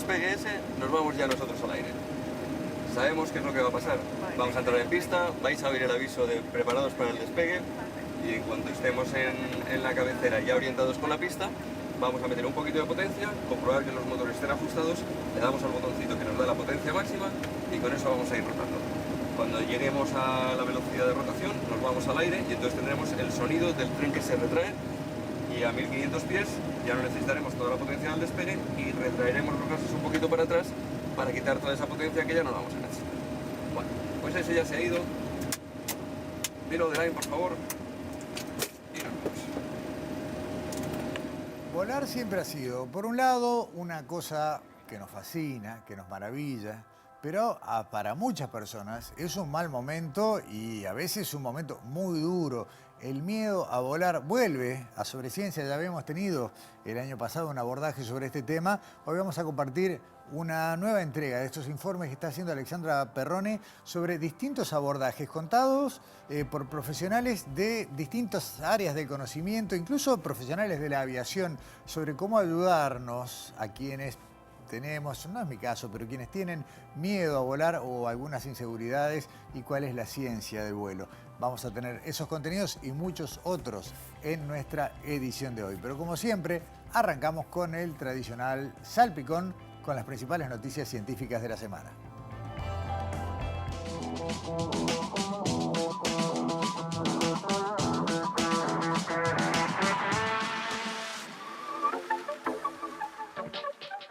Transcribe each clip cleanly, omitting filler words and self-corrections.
despegue ese, nos vamos ya nosotros al aire. Sabemos qué es lo que va a pasar. Vamos a entrar en pista, vais a oír el aviso de preparados para el despegue y en cuanto estemos en la cabecera ya orientados con la pista, vamos a meter un poquito de potencia, comprobar que los motores estén ajustados, le damos al botoncito que nos da la potencia máxima y con eso vamos a ir rotando. Cuando lleguemos a la velocidad de rotación nos vamos al aire y entonces tendremos el sonido del tren que se retrae y a 1500 pies ya no necesitaremos toda la potencia del despegue y retraeremos los gases un poquito para atrás para quitar toda esa potencia que ya no la vamos a necesitar. Bueno, pues ese ya se ha ido. Below the line, por favor. Y nos vamos. Volar siempre ha sido, por un lado, una cosa que nos fascina, que nos maravilla, pero para muchas personas es un mal momento y a veces un momento muy duro. El miedo a volar vuelve a Sobreciencia. Ya habíamos tenido el año pasado un abordaje sobre este tema. Hoy vamos a compartir una nueva entrega de estos informes que está haciendo Alexandra Perrone sobre distintos abordajes contados por profesionales de distintas áreas del conocimiento, incluso profesionales de la aviación, sobre cómo ayudarnos a quienes tenemos, no es mi caso, pero quienes tienen miedo a volar o algunas inseguridades y cuál es la ciencia del vuelo. Vamos a tener esos contenidos y muchos otros en nuestra edición de hoy. Pero como siempre, arrancamos con el tradicional salpicón con las principales noticias científicas de la semana.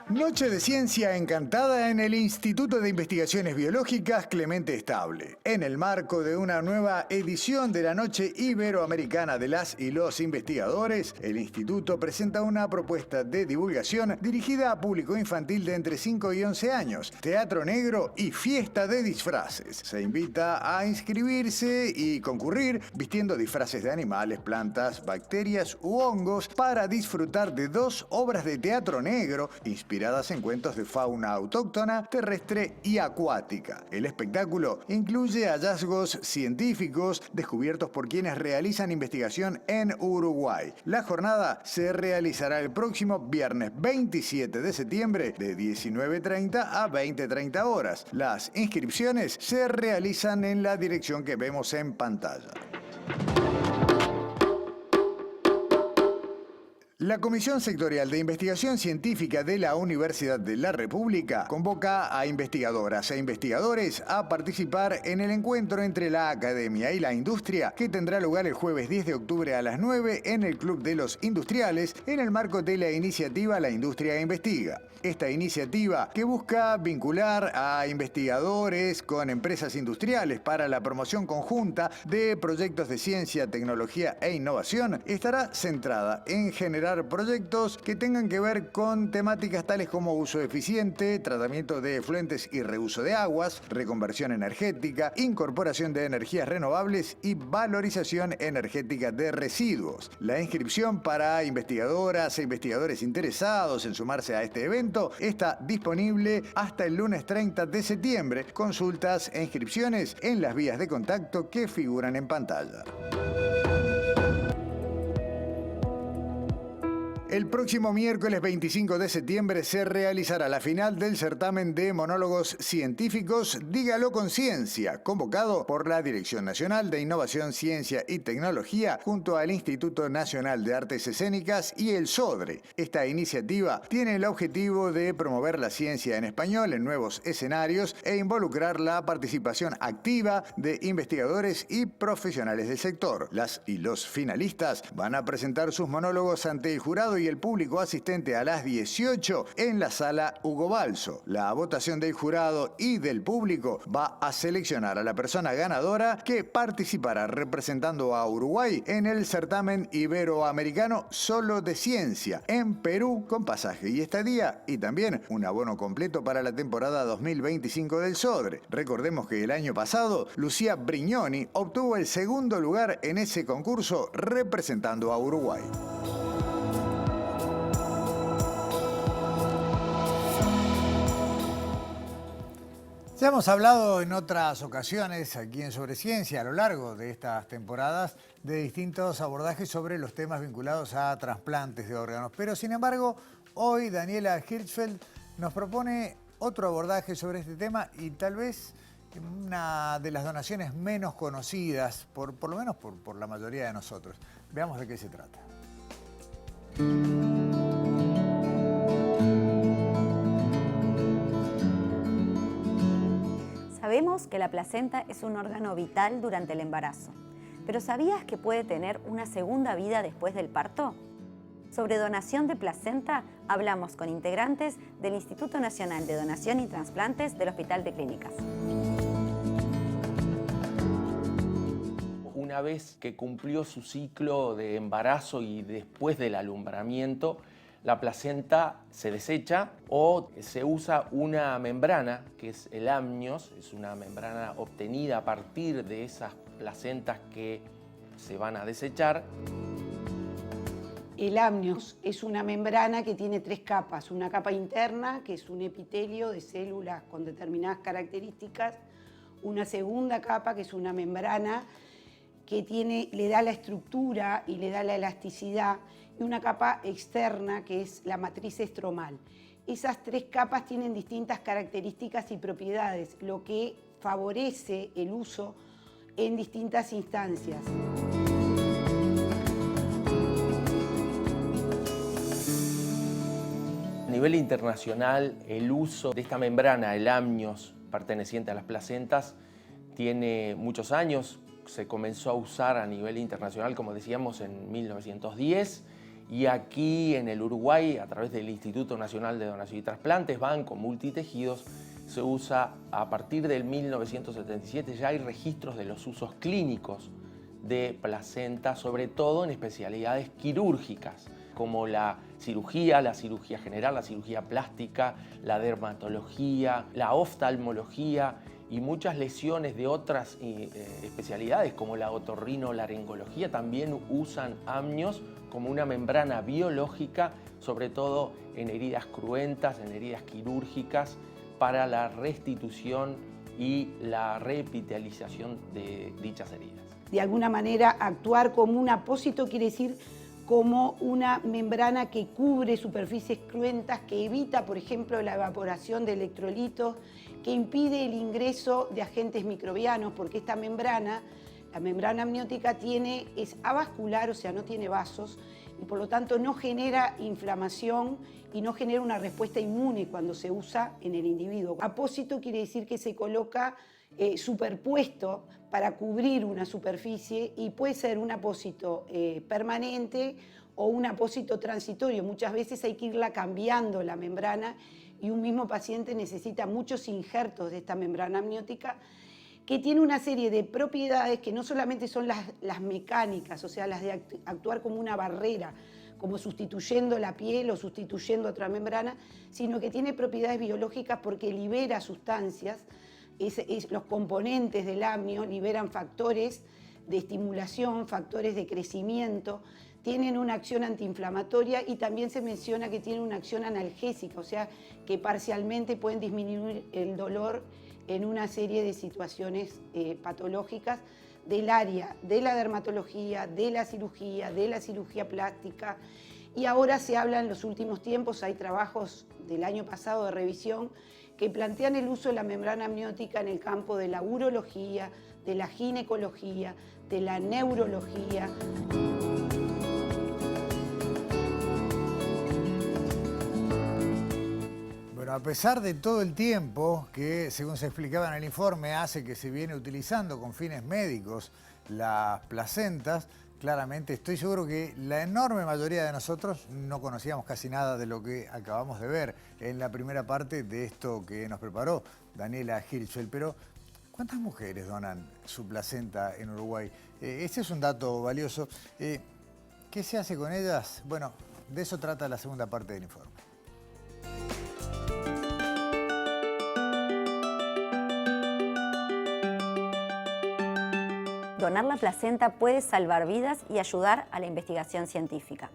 Noche de ciencia encantada en el Instituto de Investigaciones Biológicas Clemente Estable. En el marco de una nueva edición de la Noche Iberoamericana de las y los Investigadores, el Instituto presenta una propuesta de divulgación dirigida a público infantil de entre 5 y 11 años, teatro negro y fiesta de disfraces. Se invita a inscribirse y concurrir vistiendo disfraces de animales, plantas, bacterias u hongos para disfrutar de 2 obras de teatro negro inspiradas en cuentos de fauna autóctona, terrestre y acuática. El espectáculo incluye hallazgos científicos descubiertos por quienes realizan investigación en Uruguay. La jornada se realizará el próximo viernes 27 de septiembre de 19:30 a 20:30 horas. Las inscripciones se realizan en la dirección que vemos en pantalla. La Comisión Sectorial de Investigación Científica de la Universidad de la República convoca a investigadoras e investigadores a participar en el encuentro entre la academia y la industria que tendrá lugar el jueves 10 de octubre a las 9 en el Club de los Industriales en el marco de la iniciativa La Industria Investiga. Esta iniciativa, que busca vincular a investigadores con empresas industriales para la promoción conjunta de proyectos de ciencia, tecnología e innovación, estará centrada en generar proyectos que tengan que ver con temáticas tales como uso eficiente, tratamiento de efluentes y reuso de aguas, reconversión energética, incorporación de energías renovables y valorización energética de residuos. La inscripción para investigadoras e investigadores interesados en sumarse a este evento está disponible hasta el lunes 30 de septiembre. Consultas e inscripciones en las vías de contacto que figuran en pantalla. El próximo miércoles 25 de septiembre se realizará la final del certamen de monólogos científicos Dígalo con Ciencia, convocado por la Dirección Nacional de Innovación, Ciencia y Tecnología junto al Instituto Nacional de Artes Escénicas y el SODRE. Esta iniciativa tiene el objetivo de promover la ciencia en español en nuevos escenarios e involucrar la participación activa de investigadores y profesionales del sector. Las y los finalistas van a presentar sus monólogos ante el jurado y el público asistente a las 18 en la sala Hugo Balso. La votación del jurado y del público va a seleccionar a la persona ganadora que participará representando a Uruguay en el certamen iberoamericano Solo de Ciencia en Perú, con pasaje y estadía y también un abono completo para la temporada 2025 del SODRE. Recordemos que el año pasado Lucía Brignoni obtuvo el segundo lugar en ese concurso representando a Uruguay. Ya hemos hablado en otras ocasiones aquí en Sobreciencia a lo largo de estas temporadas de distintos abordajes sobre los temas vinculados a trasplantes de órganos. Pero sin embargo, hoy Daniela Hirschfeld nos propone otro abordaje sobre este tema y tal vez una de las donaciones menos conocidas, por lo menos por la mayoría de nosotros. Veamos de qué se trata. Sabemos que la placenta es un órgano vital durante el embarazo, pero ¿sabías que puede tener una segunda vida después del parto? Sobre donación de placenta hablamos con integrantes del Instituto Nacional de Donación y Trasplantes del Hospital de Clínicas. Una vez que cumplió su ciclo de embarazo y después del alumbramiento, la placenta se desecha o se usa una membrana, que es el amnios, es una membrana obtenida a partir de esas placentas que se van a desechar. El amnios es una membrana que tiene 3 capas. Una capa interna, que es un epitelio de células con determinadas características. Una segunda capa, que es una membrana que le da la estructura y le da la elasticidad. Y una capa externa, que es la matriz estromal. Esas 3 capas tienen distintas características y propiedades, lo que favorece el uso en distintas instancias. A nivel internacional, el uso de esta membrana, el amnios, perteneciente a las placentas, tiene muchos años. Se comenzó a usar a nivel internacional, como decíamos, en 1910. Y aquí en el Uruguay, a través del Instituto Nacional de Donación y Trasplantes, Banco Multitejidos, se usa a partir del 1977. Ya hay registros de los usos clínicos de placenta, sobre todo en especialidades quirúrgicas, como la cirugía general, la cirugía plástica, la dermatología, la oftalmología y muchas lesiones de otras especialidades, como la otorrinolaringología, también usan amnios como una membrana biológica, sobre todo en heridas cruentas, en heridas quirúrgicas, para la restitución y la reepitelización de dichas heridas. De alguna manera, actuar como un apósito quiere decir como una membrana que cubre superficies cruentas, que evita, por ejemplo, la evaporación de electrolitos, que impide el ingreso de agentes microbianos, porque esta membrana, la membrana amniótica, es avascular, o sea, no tiene vasos, y por lo tanto no genera inflamación y no genera una respuesta inmune cuando se usa en el individuo. Apósito quiere decir que se coloca superpuesto para cubrir una superficie y puede ser un apósito permanente o un apósito transitorio. Muchas veces hay que irla cambiando la membrana y un mismo paciente necesita muchos injertos de esta membrana amniótica, que tiene una serie de propiedades que no solamente son las mecánicas, o sea, las de actuar como una barrera, como sustituyendo la piel o sustituyendo otra membrana, sino que tiene propiedades biológicas porque libera sustancias. Los componentes del amnio liberan factores de estimulación, factores de crecimiento, tienen una acción antiinflamatoria y también se menciona que tienen una acción analgésica, o sea, que parcialmente pueden disminuir el dolor en una serie de situaciones patológicas del área de la dermatología, de la cirugía plástica. Y ahora se habla en los últimos tiempos, hay trabajos del año pasado de revisión que plantean el uso de la membrana amniótica en el campo de la urología, de la ginecología, de la neurología. Bueno, a pesar de todo el tiempo que, según se explicaba en el informe, hace que se viene utilizando con fines médicos las placentas, claramente estoy seguro que la enorme mayoría de nosotros no conocíamos casi nada de lo que acabamos de ver en la primera parte de esto que nos preparó Daniela Hirschfeld. Pero, ¿cuántas mujeres donan su placenta en Uruguay? Este es un dato valioso. ¿Qué se hace con ellas? Bueno, de eso trata la segunda parte del informe. Donar la placenta puede salvar vidas y ayudar a la investigación científica.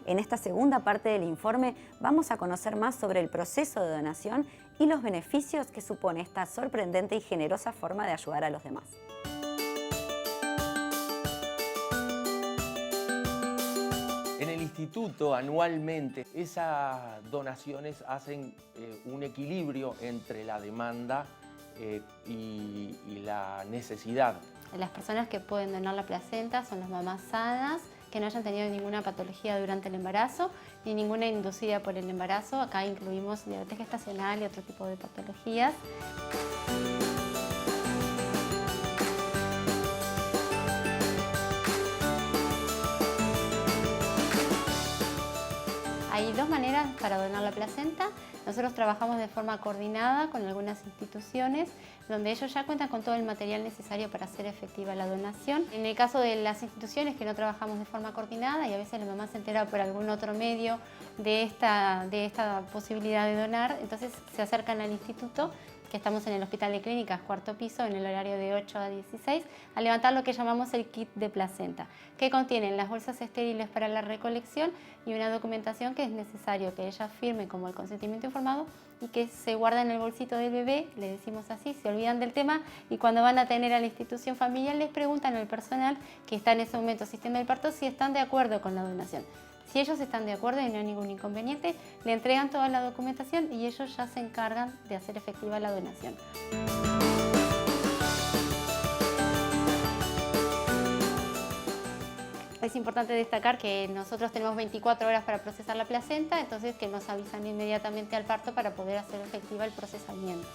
En esta segunda parte del informe vamos a conocer más sobre el proceso de donación y los beneficios que supone esta sorprendente y generosa forma de ayudar a los demás. En el instituto, anualmente, esas donaciones hacen un equilibrio entre la demanda y la necesidad. Las personas que pueden donar la placenta son las mamás sanas, que no hayan tenido ninguna patología durante el embarazo ni ninguna inducida por el embarazo. Acá incluimos diabetes gestacional y otro tipo de patologías. Hay dos maneras para donar la placenta. Nosotros trabajamos de forma coordinada con algunas instituciones donde ellos ya cuentan con todo el material necesario para hacer efectiva la donación. En el caso de las instituciones que no trabajamos de forma coordinada y a veces la mamá se entera por algún otro medio de esta posibilidad de donar, entonces se acercan al instituto, que estamos en el Hospital de Clínicas, cuarto piso, en el horario de 8 a 16, a levantar lo que llamamos el kit de placenta, que contienen las bolsas estériles para la recolección y una documentación que es necesario que ella firme como el consentimiento informado y que se guarda en el bolsito del bebé, le decimos así, se olvidan del tema y cuando van a tener a la institución familiar les preguntan al personal que está en ese momento sistema del parto si están de acuerdo con la donación. Si ellos están de acuerdo y no hay ningún inconveniente, le entregan toda la documentación y ellos ya se encargan de hacer efectiva la donación. Es importante destacar que nosotros tenemos 24 horas para procesar la placenta, entonces que nos avisan inmediatamente al parto para poder hacer efectiva el procesamiento.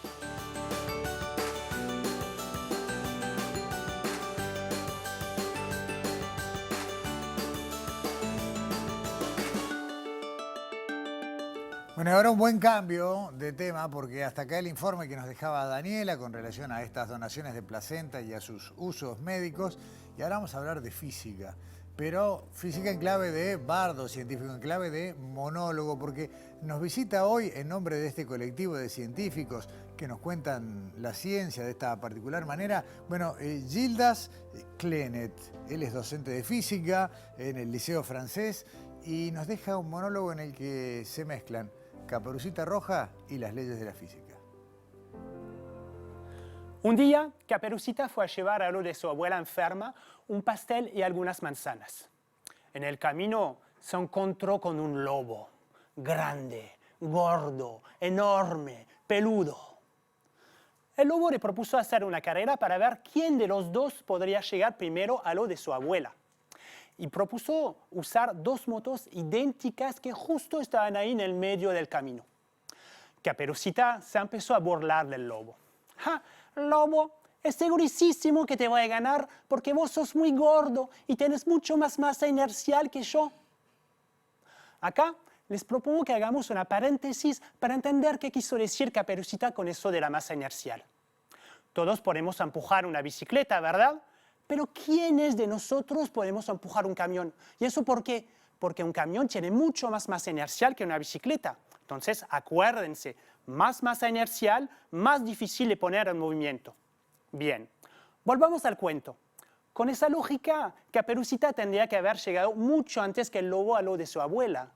Bueno, ahora un buen cambio de tema porque hasta acá el informe que nos dejaba Daniela con relación a estas donaciones de placenta y a sus usos médicos. Y ahora vamos a hablar de física, pero física en clave de bardo científico, en clave de monólogo, porque nos visita hoy en nombre de este colectivo de científicos que nos cuentan la ciencia de esta particular manera. Bueno, Gildas Clenet, él es docente de física en el Liceo Francés y nos deja un monólogo en el que se mezclan Caperucita Roja y las leyes de la física. Un día, Caperucita fue a llevar a lo de su abuela enferma un pastel y algunas manzanas. En el camino se encontró con un lobo, grande, gordo, enorme, peludo. El lobo le propuso hacer una carrera para ver quién de los dos podría llegar primero a lo de su abuela. Y propuso usar dos motos idénticas que justo estaban ahí en el medio del camino. Caperucita se empezó a burlar del lobo. ¡Ja! Lobo, es segurísimo que te voy a ganar porque vos sos muy gordo y tienes mucho más masa inercial que yo. Acá les propongo que hagamos una paréntesis para entender qué quiso decir Caperucita con eso de la masa inercial. Todos podemos empujar una bicicleta, ¿verdad? Pero ¿quiénes de nosotros podemos empujar un camión? ¿Y eso por qué? Porque un camión tiene mucho más masa inercial que una bicicleta. Entonces, acuérdense, más masa inercial, más difícil de poner en movimiento. Bien, volvamos al cuento. Con esa lógica, Caperucita tendría que haber llegado mucho antes que el lobo a lo de su abuela.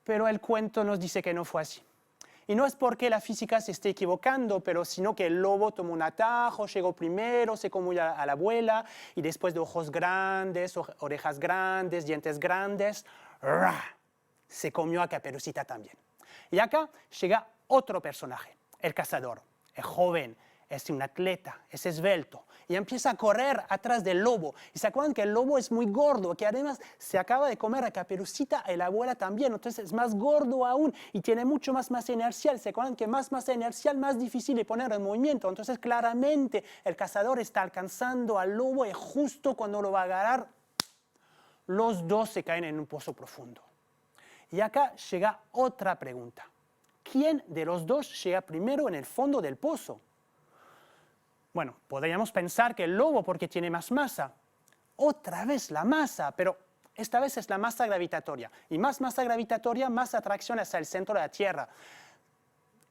Pero el cuento nos dice que no fue así. Y no es porque la física se esté equivocando, pero sino que el lobo tomó un atajo, llegó primero, se comió a la abuela, y después de ojos grandes, orejas grandes, dientes grandes, ¡ra!, se comió a Caperucita también. Y acá llega otro personaje, el cazador. Es joven, es un atleta, es esbelto, y empieza a correr atrás del lobo. Y se acuerdan que el lobo es muy gordo, que además se acaba de comer a Caperucita y la abuela también, entonces es más gordo aún y tiene mucho más masa inercial. Se acuerdan que más masa inercial, más difícil de poner en movimiento. Entonces claramente el cazador está alcanzando al lobo y justo cuando lo va a agarrar, los dos se caen en un pozo profundo. Y acá llega otra pregunta. ¿Quién de los dos llega primero en el fondo del pozo? Bueno, podríamos pensar que el lobo porque tiene más masa. Otra vez la masa, pero esta vez es la masa gravitatoria. Y más masa gravitatoria, más atracción hacia el centro de la Tierra.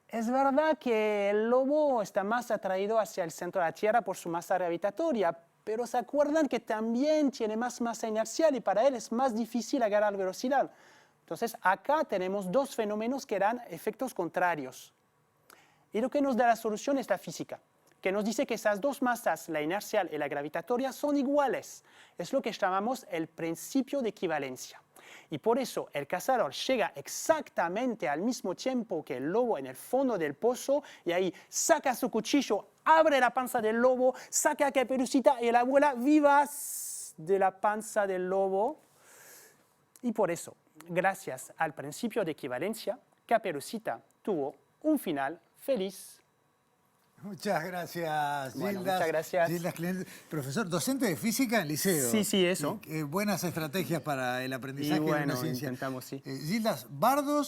Es verdad que el lobo está más atraído hacia el centro de la Tierra por su masa gravitatoria, pero se acuerdan que también tiene más masa inercial y para él es más difícil agarrar velocidad. Entonces acá tenemos dos fenómenos que dan efectos contrarios. Y lo que nos da la solución es la física, que nos dice que esas dos masas, la inercial y la gravitatoria, son iguales. Es lo que llamamos el principio de equivalencia. Y por eso el cazador llega exactamente al mismo tiempo que el lobo en el fondo del pozo y ahí saca su cuchillo, abre la panza del lobo, saca a Caperucita y la abuela vivas de la panza del lobo. Y por eso, gracias al principio de equivalencia, Caperucita tuvo un final feliz. Muchas gracias, Bueno, Gildas. muchas gracias. Gildas Clemente, profesor, docente de física en liceo. Sí, sí, eso. Buenas estrategias para el aprendizaje Y bueno, de una ciencia. intentamos, sí. Gildas, Bardo,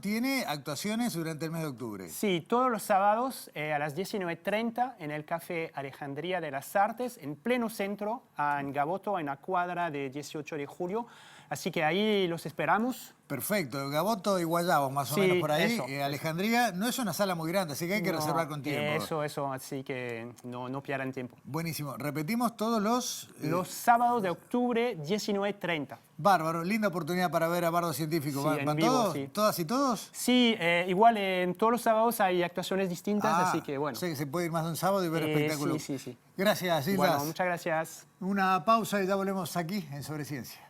tiene actuaciones durante el mes de octubre. Sí, todos los sábados a las 19:30 en el Café Alejandría de las Artes, en pleno centro, en Gaboto, en la cuadra de 18 de julio. Así que ahí los esperamos. Perfecto, Gaboto y Guayabos, más o Sí, menos por ahí. eso. Alejandría no es una sala muy grande, así que hay que reservar con tiempo. Eso, así que no pierdan tiempo. Buenísimo. Repetimos todos los... Los sábados de octubre, 19:30. Bárbaro, linda oportunidad para ver a Bardo Científico. Sí, en ¿Van vivo, todos? sí. ¿Todas y todos? Sí, igual en todos los sábados hay actuaciones distintas, así que bueno. O sea que se puede ir más de un sábado y ver espectáculos. Sí. Gracias, Gildas. Bueno, muchas gracias. Una pausa y ya volvemos aquí en Sobre Ciencia.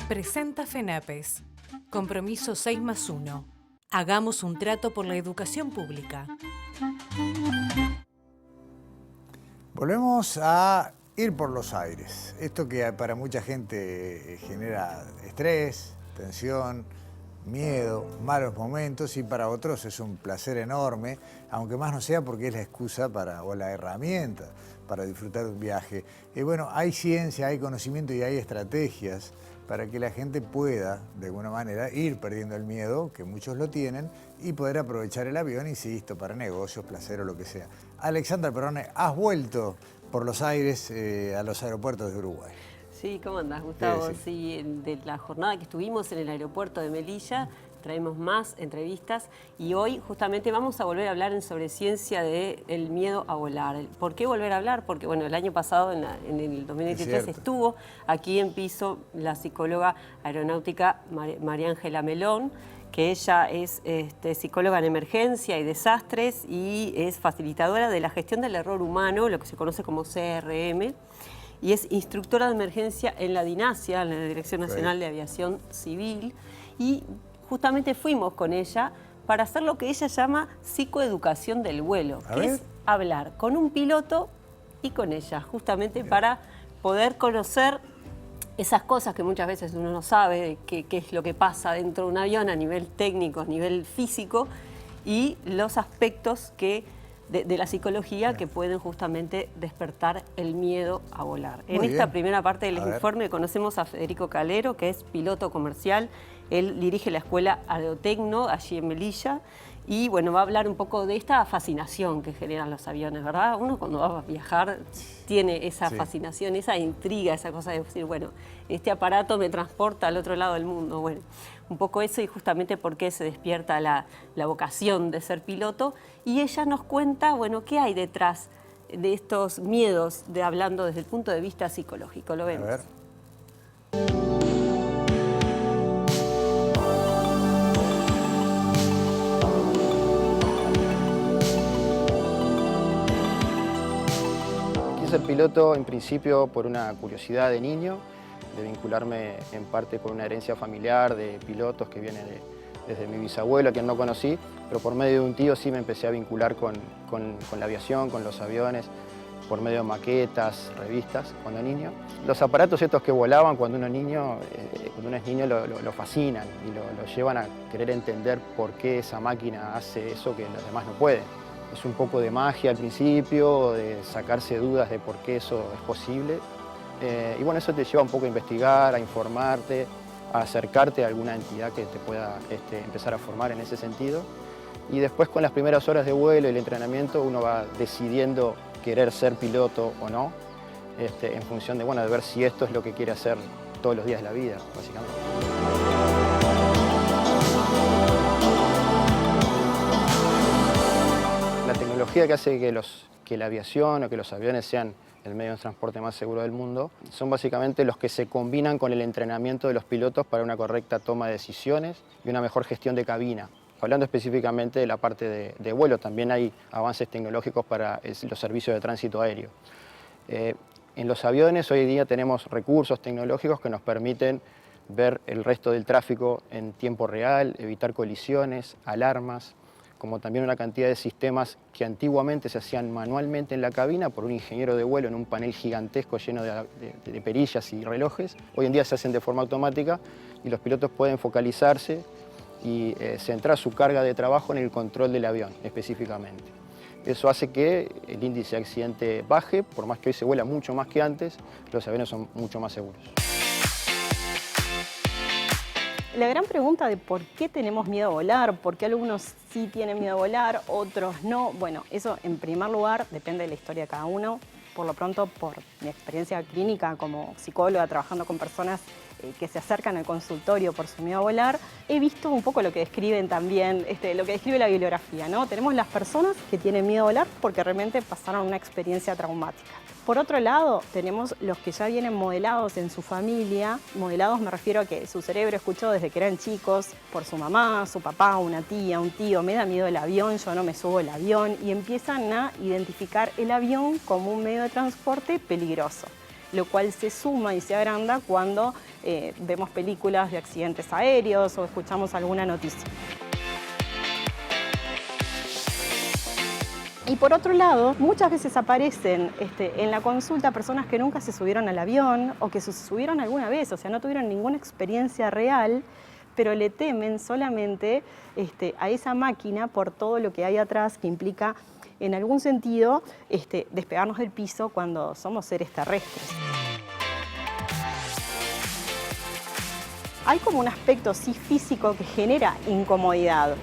Presenta FENAPES. Compromiso 6+1. Hagamos un trato por la educación pública. Volvemos a ir por los aires. Esto que para mucha gente genera estrés, tensión, miedo, malos momentos, y para otros es un placer enorme, aunque más no sea porque es la excusa o la herramienta para disfrutar de un viaje. Y bueno, hay ciencia, hay conocimiento y hay estrategias para que la gente pueda, de alguna manera, ir perdiendo el miedo, que muchos lo tienen, y poder aprovechar el avión, insisto, para negocios, placer o lo que sea. Alexandra Perrone, has vuelto por los aires a los aeropuertos de Uruguay. Sí, ¿cómo andás, Gustavo? Sí, de la jornada que estuvimos en el aeropuerto de Melilla, traemos más entrevistas y hoy justamente vamos a volver a hablar sobre ciencia del miedo a volar. ¿Por qué volver a hablar? Porque bueno, el año pasado, en el 2023, estuvo aquí en piso la psicóloga aeronáutica María Ángela Melón, que ella es psicóloga en emergencia y desastres y es facilitadora de la gestión del error humano, lo que se conoce como CRM, y es instructora de emergencia en la DINASIA, en la Dirección Nacional de Aviación Civil, y justamente fuimos con ella para hacer lo que ella llama psicoeducación del vuelo, que es hablar con un piloto y con ella, justamente para poder conocer esas cosas que muchas veces uno no sabe, qué es lo que pasa dentro de un avión a nivel técnico, a nivel físico, y los aspectos de la psicología que pueden justamente despertar el miedo a volar. En esta primera parte del informe conocemos a Federico Calero, que es piloto comercial. Él dirige la escuela Aerotecno allí en Melilla y bueno, va a hablar un poco de esta fascinación que generan los aviones, ¿verdad? Uno cuando va a viajar tiene esa fascinación, esa intriga, esa cosa de decir, bueno, este aparato me transporta al otro lado del mundo. Bueno, un poco eso y justamente por qué se despierta la vocación de ser piloto. Y ella nos cuenta, bueno, qué hay detrás de estos miedos, hablando desde el punto de vista psicológico. Lo vemos. Ser piloto en principio por una curiosidad de niño, de vincularme en parte con una herencia familiar de pilotos que viene desde mi bisabuelo, a quien no conocí, pero por medio de un tío sí me empecé a vincular con la aviación, con los aviones, por medio de maquetas, revistas, cuando niño. Los aparatos estos que volaban cuando uno es niño lo fascinan y lo llevan a querer entender por qué esa máquina hace eso que los demás no pueden. Es un poco de magia al principio, de sacarse dudas de por qué eso es posible. Y bueno, eso te lleva un poco a investigar, a informarte, a acercarte a alguna entidad que te pueda empezar a formar en ese sentido. Y después con las primeras horas de vuelo y el entrenamiento uno va decidiendo querer ser piloto o no, en función de ver si esto es lo que quiere hacer todos los días de la vida, básicamente. tecnología que hace que la aviación o que los aviones sean el medio de transporte más seguro del mundo son básicamente los que se combinan con el entrenamiento de los pilotos para una correcta toma de decisiones y una mejor gestión de cabina. Hablando específicamente de la parte de vuelo, también hay avances tecnológicos para los servicios de tránsito aéreo. En los aviones hoy día tenemos recursos tecnológicos que nos permiten ver el resto del tráfico en tiempo real, evitar colisiones, alarmas, como también una cantidad de sistemas que antiguamente se hacían manualmente en la cabina por un ingeniero de vuelo en un panel gigantesco lleno de perillas y relojes. Hoy en día se hacen de forma automática y los pilotos pueden focalizarse y centrar su carga de trabajo en el control del avión específicamente. Eso hace que el índice de accidente baje, por más que hoy se vuela mucho más que antes, los aviones son mucho más seguros. La gran pregunta de por qué tenemos miedo a volar, por qué algunos sí tienen miedo a volar, otros no, bueno, eso en primer lugar depende de la historia de cada uno. Por lo pronto, por mi experiencia clínica como psicóloga, trabajando con personas que se acercan al consultorio por su miedo a volar, he visto un poco lo que describen también, lo que describe la bibliografía, ¿no? Tenemos las personas que tienen miedo a volar porque realmente pasaron una experiencia traumática. Por otro lado, tenemos los que ya vienen modelados en su familia. Modelados me refiero a que su cerebro escuchó desde que eran chicos por su mamá, su papá, una tía, un tío, me da miedo el avión, yo no me subo al avión, y empiezan a identificar el avión como un medio de transporte peligroso, lo cual se suma y se agranda cuando vemos películas de accidentes aéreos o escuchamos alguna noticia. Y por otro lado, muchas veces aparecen en la consulta personas que nunca se subieron al avión o que se subieron alguna vez, o sea, no tuvieron ninguna experiencia real, pero le temen solamente a esa máquina por todo lo que hay atrás que implica, en algún sentido, despegarnos del piso cuando somos seres terrestres. Hay como un aspecto sí físico que genera incomodidad.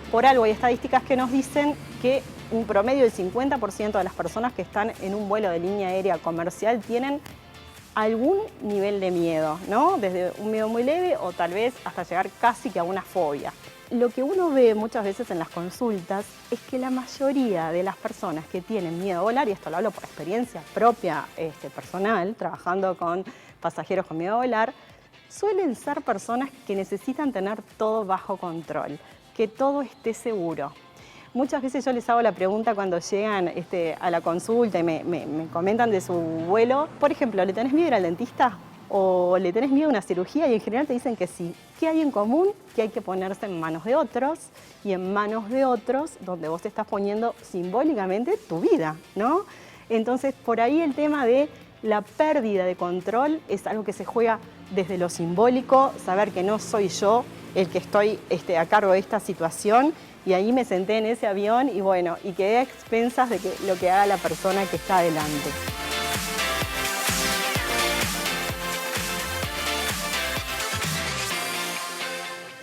Por algo hay estadísticas que nos dicen que un promedio del 50% de las personas que están en un vuelo de línea aérea comercial tienen algún nivel de miedo, ¿no? Desde un miedo muy leve o tal vez hasta llegar casi que a una fobia. Lo que uno ve muchas veces en las consultas es que la mayoría de las personas que tienen miedo a volar, y esto lo hablo por experiencia propia personal, trabajando con pasajeros con miedo a volar, suelen ser personas que necesitan tener todo bajo control, que todo esté seguro. Muchas veces yo les hago la pregunta cuando llegan a la consulta y me comentan de su vuelo. Por ejemplo, ¿le tenés miedo a ir al dentista? ¿O le tenés miedo a una cirugía? Y en general te dicen que sí. ¿Qué hay en común? Que hay que ponerse en manos de otros, y en manos de otros donde vos te estás poniendo simbólicamente tu vida, ¿no? Entonces, por ahí el tema de la pérdida de control es algo que se juega desde lo simbólico, saber que no soy yo el que estoy a cargo de esta situación. Y ahí me senté en ese avión y bueno, y quedé a expensas de lo que haga la persona que está adelante.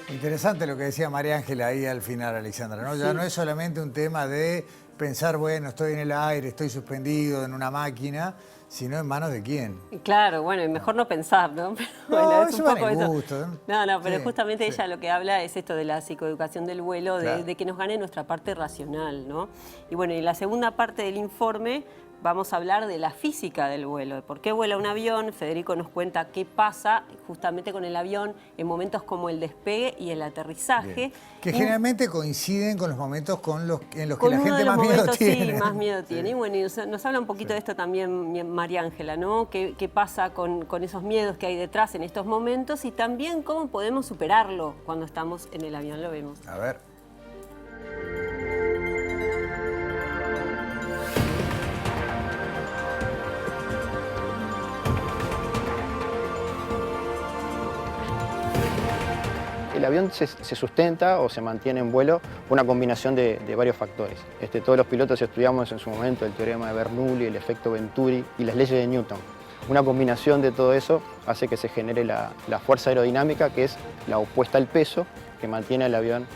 Interesante lo que decía María Ángela ahí al final, Alexandra, ¿no? Ya no es solamente un tema de pensar, bueno, estoy en el aire, estoy suspendido en una máquina, sino en manos de quién. Claro, bueno, y mejor no pensar, ¿no? Pero, no, bueno, es un poco eso. Gusto, ¿eh? No, pero sí, justamente sí. ella lo que habla es esto de la psicoeducación del vuelo, claro, de que nos gane nuestra parte racional, ¿no? Y bueno, en la segunda parte del informe vamos a hablar de la física del vuelo, de por qué vuela un avión. Federico nos cuenta qué pasa justamente con el avión en momentos como el despegue y el aterrizaje. Bien. Que generalmente coinciden con los momentos en los que la gente más miedo tiene. Sí, más miedo tiene. Sí. Y bueno, nos habla un poquito de esto también María Ángela, ¿no? ¿Qué pasa con esos miedos que hay detrás en estos momentos y también cómo podemos superarlo cuando estamos en el avión? Lo vemos. A ver. El avión se sustenta o se mantiene en vuelo por una combinación de varios factores. Todos los pilotos estudiamos en su momento el teorema de Bernoulli, el efecto Venturi y las leyes de Newton. Una combinación de todo eso hace que se genere la fuerza aerodinámica, que es la opuesta al peso, que mantiene al avión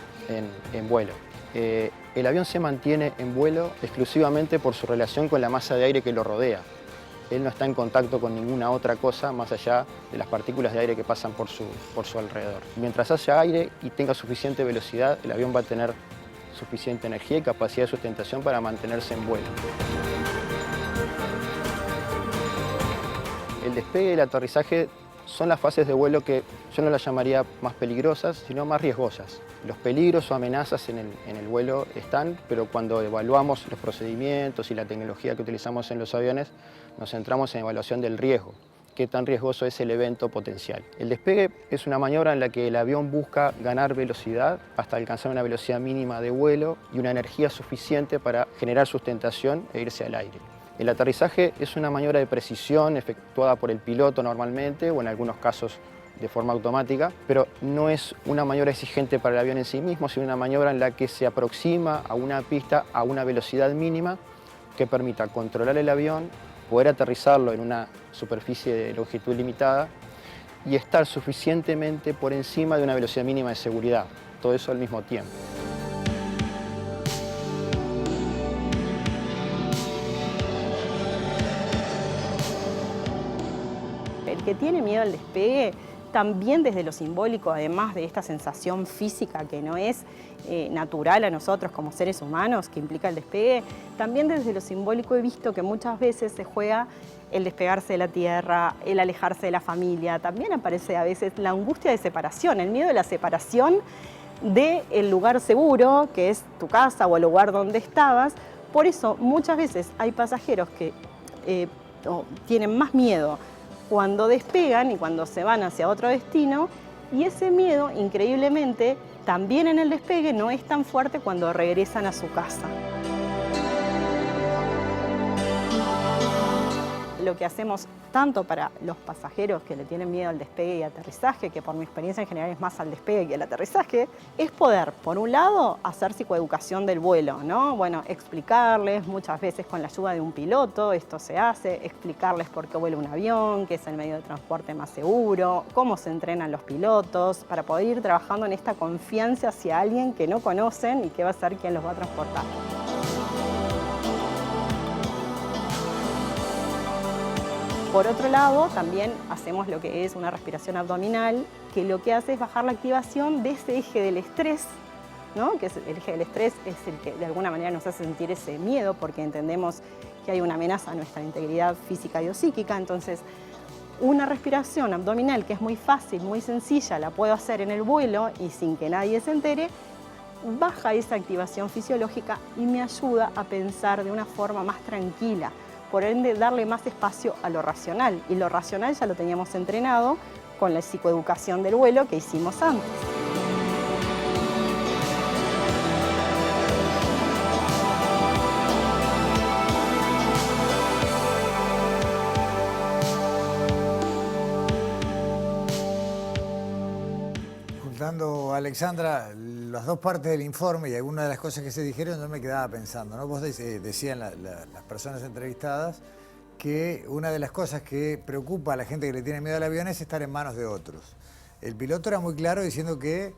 en vuelo. El avión se mantiene en vuelo exclusivamente por su relación con la masa de aire que lo rodea. Él no está en contacto con ninguna otra cosa más allá de las partículas de aire que pasan por su alrededor. Mientras haya aire y tenga suficiente velocidad, el avión va a tener suficiente energía y capacidad de sustentación para mantenerse en vuelo. El despegue y el aterrizaje son las fases de vuelo que yo no las llamaría más peligrosas, sino más riesgosas. Los peligros o amenazas en el vuelo están, pero cuando evaluamos los procedimientos y la tecnología que utilizamos en los aviones, nos centramos en evaluación del riesgo. Qué tan riesgoso es el evento potencial. El despegue es una maniobra en la que el avión busca ganar velocidad hasta alcanzar una velocidad mínima de vuelo y una energía suficiente para generar sustentación e irse al aire. El aterrizaje es una maniobra de precisión efectuada por el piloto normalmente o en algunos casos de forma automática, pero no es una maniobra exigente para el avión en sí mismo, sino una maniobra en la que se aproxima a una pista a una velocidad mínima que permita controlar el avión, poder aterrizarlo en una superficie de longitud limitada y estar suficientemente por encima de una velocidad mínima de seguridad, todo eso al mismo tiempo. El que tiene miedo al despegue, también desde lo simbólico, además de esta sensación física que no es natural a nosotros como seres humanos, que implica el despegue, también desde lo simbólico he visto que muchas veces se juega el despegarse de la tierra, el alejarse de la familia. También aparece a veces la angustia de separación, el miedo de la separación del lugar seguro, que es tu casa o el lugar donde estabas. Por eso muchas veces hay pasajeros que tienen más miedo cuando despegan y cuando se van hacia otro destino, y ese miedo, increíblemente, también en el despegue no es tan fuerte cuando regresan a su casa. Lo que hacemos tanto para los pasajeros que le tienen miedo al despegue y aterrizaje, que por mi experiencia en general es más al despegue que al aterrizaje, es poder, por un lado, hacer psicoeducación del vuelo, ¿no? Bueno, explicarles, muchas veces con la ayuda de un piloto, esto se hace, explicarles por qué vuela un avión, qué es el medio de transporte más seguro, cómo se entrenan los pilotos, para poder ir trabajando en esta confianza hacia alguien que no conocen y que va a ser quien los va a transportar. Por otro lado, también hacemos lo que es una respiración abdominal, que lo que hace es bajar la activación de ese eje del estrés, ¿no? Que es el eje del estrés es el que de alguna manera nos hace sentir ese miedo, porque entendemos que hay una amenaza a nuestra integridad física y o psíquica. Entonces, una respiración abdominal que es muy fácil, muy sencilla, la puedo hacer en el vuelo y sin que nadie se entere, baja esa activación fisiológica y me ayuda a pensar de una forma más tranquila. Por ende, darle más espacio a lo racional. Y lo racional ya lo teníamos entrenado con la psicoeducación del vuelo que hicimos antes. Juntando, Alexandra, las dos partes del informe y algunas de las cosas que se dijeron, yo me quedaba pensando, ¿no? Vos decían las personas entrevistadas que una de las cosas que preocupa a la gente que le tiene miedo al avión es estar en manos de otros. El piloto era muy claro diciendo que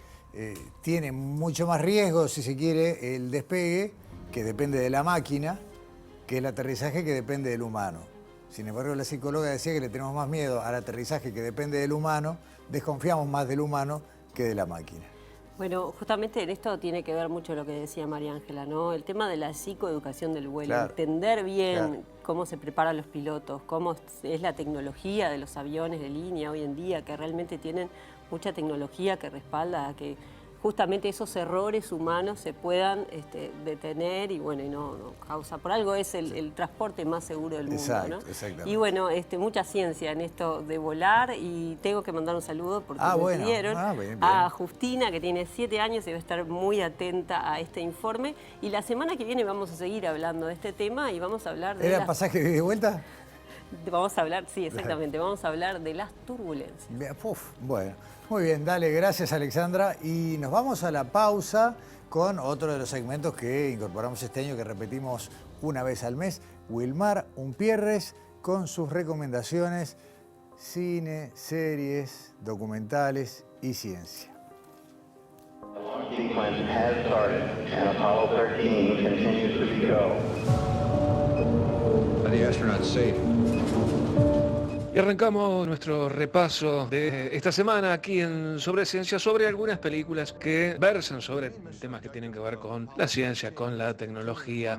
tiene mucho más riesgo, si se quiere, el despegue, que depende de la máquina, que el aterrizaje, que depende del humano. Sin embargo, la psicóloga decía que le tenemos más miedo al aterrizaje, que depende del humano, desconfiamos más del humano que de la máquina. Bueno, justamente en esto tiene que ver mucho lo que decía María Ángela, ¿no? El tema de la psicoeducación del vuelo, claro, entender bien cómo se preparan los pilotos, cómo es la tecnología de los aviones de línea hoy en día, que realmente tienen mucha tecnología que respalda a que justamente esos errores humanos se puedan detener y bueno, y no causa. Por algo es el transporte más seguro del mundo, exacto, ¿no? Exactamente. Y bueno, mucha ciencia en esto de volar, y tengo que mandar un saludo porque me pidieron a Justina, que tiene 7 años y va a estar muy atenta a este informe. Y la semana que viene vamos a seguir hablando de este tema y vamos a hablar de... ¿Era pasaje de vuelta? Vamos a hablar, sí, exactamente, vamos a hablar de las turbulencias. Bueno, muy bien, dale, gracias Alexandra. Y nos vamos a la pausa con otro de los segmentos que incorporamos este año, que repetimos una vez al mes. Wilmar Umpierres con sus recomendaciones, cine, series, documentales y ciencia. The launch sequence has started and Apollo 13 continues to go. Are the astronauts safe? Y arrancamos nuestro repaso de esta semana aquí en Sobre Ciencia, sobre algunas películas que versan sobre temas que tienen que ver con la ciencia, con la tecnología.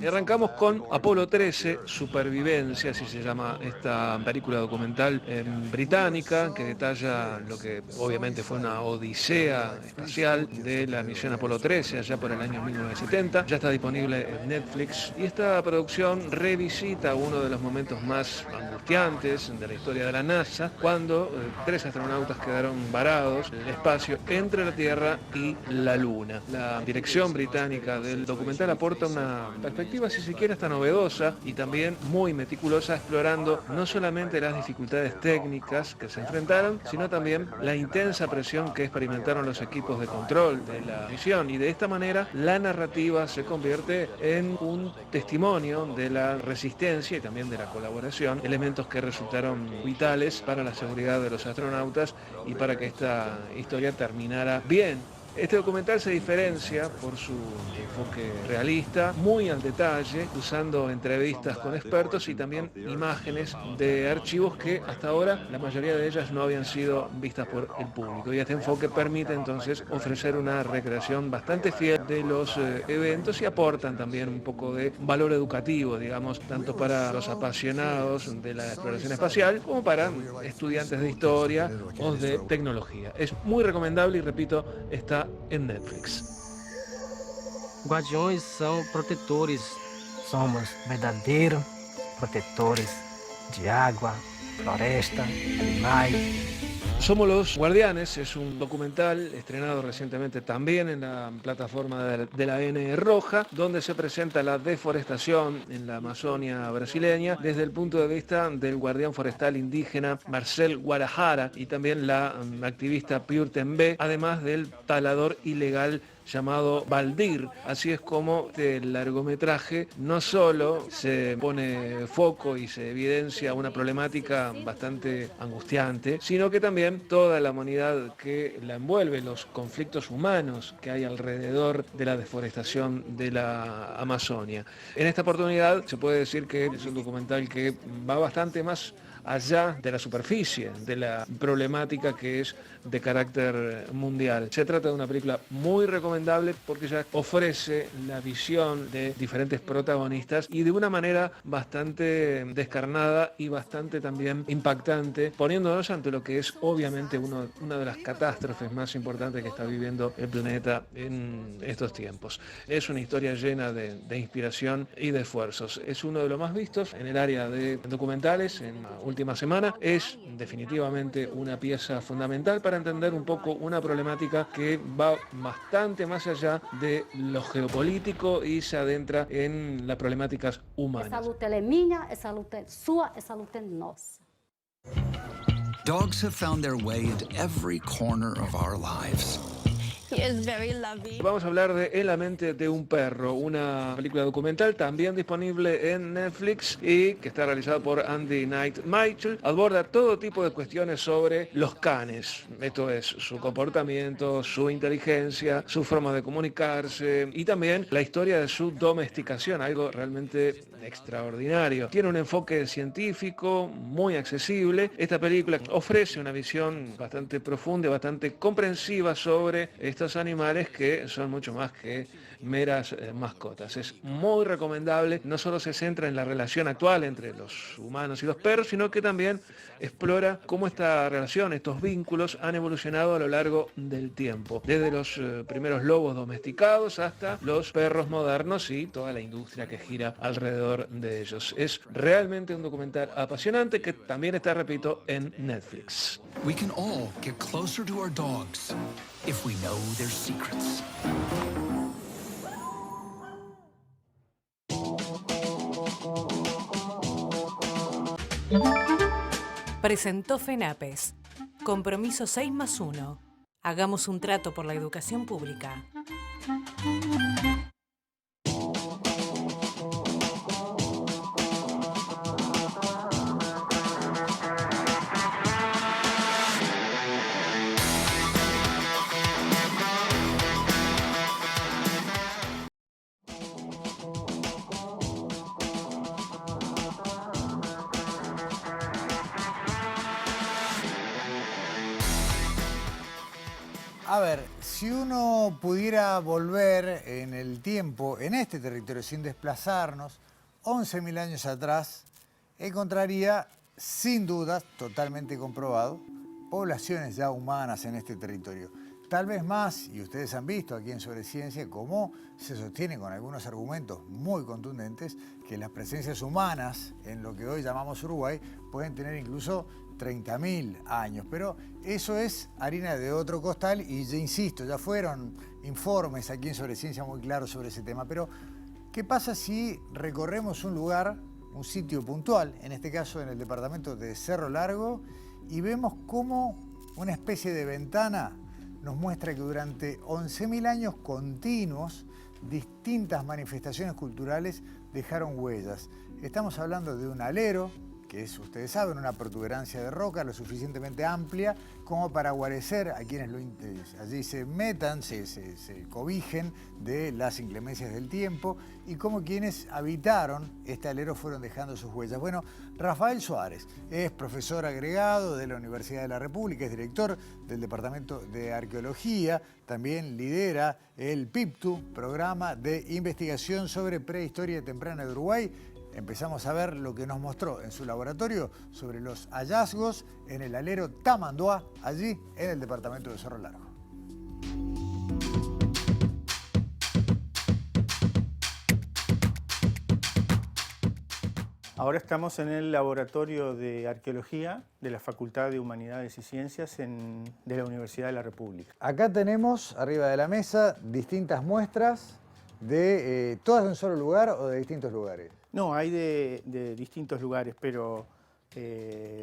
Y arrancamos con Apolo 13, Supervivencia, así se llama esta película documental británica que detalla lo que obviamente fue una odisea espacial de la misión Apolo 13 allá por el año 1970. Ya está disponible en Netflix y esta producción revisita uno de los momentos más angustiantes de la historia de la NASA, cuando 3 astronautas quedaron varados en el espacio entre la Tierra y la Luna. La dirección británica del documental aporta una perspectiva, si se quiere, hasta novedosa y también muy meticulosa, explorando no solamente las dificultades técnicas que se enfrentaron, sino también la intensa presión que experimentaron los equipos de control de la misión, y de esta manera la narrativa se convierte en un testimonio de la resistencia y también de la colaboración, elementos que resultaron vitales para la seguridad de los astronautas y para que esta historia terminara bien. Este documental se diferencia por su enfoque realista, muy al detalle, usando entrevistas con expertos y también imágenes de archivos que hasta ahora la mayoría de ellas no habían sido vistas por el público. Y este enfoque permite entonces ofrecer una recreación bastante fiel de los eventos y aportan también un poco de valor educativo, digamos, tanto para los apasionados de la exploración espacial como para estudiantes de historia o de tecnología. Es muy recomendable y, repito, está en Netflix. Guardiões são protetores. Somos verdadeiros protetores de água, floresta, animais. Somos los Guardianes es un documental estrenado recientemente también en la plataforma de la N Roja, donde se presenta la deforestación en la Amazonia brasileña desde el punto de vista del guardián forestal indígena Marcel Guarajara y también la activista Pure Tembe, además del talador ilegal llamado Valdir. Así es como el largometraje no solo se pone foco y se evidencia una problemática bastante angustiante, sino que también toda la humanidad que la envuelve, los conflictos humanos que hay alrededor de la deforestación de la Amazonia. En esta oportunidad se puede decir que es un documental que va bastante más allá de la superficie, de la problemática que es de carácter mundial. Se trata de una película muy recomendable porque ya ofrece la visión de diferentes protagonistas y de una manera bastante descarnada y bastante también impactante, poniéndonos ante lo que es obviamente una de las catástrofes más importantes que está viviendo el planeta en estos tiempos. Es una historia llena de inspiración y de esfuerzos. Es uno de los más vistos en el área de documentales en la última semana. Es definitivamente una pieza fundamental para entender un poco una problemática que va bastante más allá de lo geopolítico y se adentra en las problemáticas humanas. Essa luta é minha, essa luta é sua, essa luta é nossa. Dogs have found their way into every corner of our lives. Vamos a hablar de En la mente de un perro, una película documental también disponible en Netflix y que está realizada por Andy Knight Mitchell. Aborda todo tipo de cuestiones sobre los canes, esto es, su comportamiento, su inteligencia, su forma de comunicarse y también la historia de su domesticación, algo realmente extraordinario. Tiene un enfoque científico muy accesible. Esta película ofrece una visión bastante profunda y bastante comprensiva sobre estos animales que son mucho más que meras mascotas. Es muy recomendable. No solo se centra en la relación actual entre los humanos y los perros, sino que también explora cómo esta relación, estos vínculos han evolucionado a lo largo del tiempo, desde los primeros lobos domesticados hasta los perros modernos y toda la industria que gira alrededor de ellos. Es realmente un documental apasionante que también está, repito, en Netflix. We can all get closer to our dogs if we know their secrets. Presentó FENAPES. Compromiso 6+1. Hagamos un trato por la educación pública. A ver, si uno pudiera volver en el tiempo, en este territorio, sin desplazarnos, 11.000 años atrás, encontraría, sin dudas, totalmente comprobado, poblaciones ya humanas en este territorio. Tal vez más, y ustedes han visto aquí en Sobre Ciencia, cómo se sostiene con algunos argumentos muy contundentes que las presencias humanas en lo que hoy llamamos Uruguay pueden tener incluso 30.000 años, pero eso es harina de otro costal y ya insisto, ya fueron informes aquí en Sobre Ciencia muy claros sobre ese tema, pero ¿qué pasa si recorremos un lugar, un sitio puntual, en este caso en el departamento de Cerro Largo, y vemos cómo una especie de ventana nos muestra que durante 11.000 años continuos distintas manifestaciones culturales dejaron huellas? Estamos hablando de un alero, que es, ustedes saben, una protuberancia de roca lo suficientemente amplia como para guarecer a quienes allí se metan, se cobijen de las inclemencias del tiempo, y como quienes habitaron este alero fueron dejando sus huellas. Bueno, Rafael Suárez es profesor agregado de la Universidad de la República, es director del Departamento de Arqueología, también lidera el PIPTU, Programa de Investigación sobre Prehistoria Temprana de Uruguay. Empezamos a ver lo que nos mostró en su laboratorio sobre los hallazgos en el alero Tamanduá, allí en el departamento de Cerro Largo. Ahora estamos en el laboratorio de arqueología de la Facultad de Humanidades y Ciencias de la Universidad de la República. Acá tenemos arriba de la mesa distintas muestras de todas de un solo lugar o de distintos lugares. No, hay de distintos lugares, pero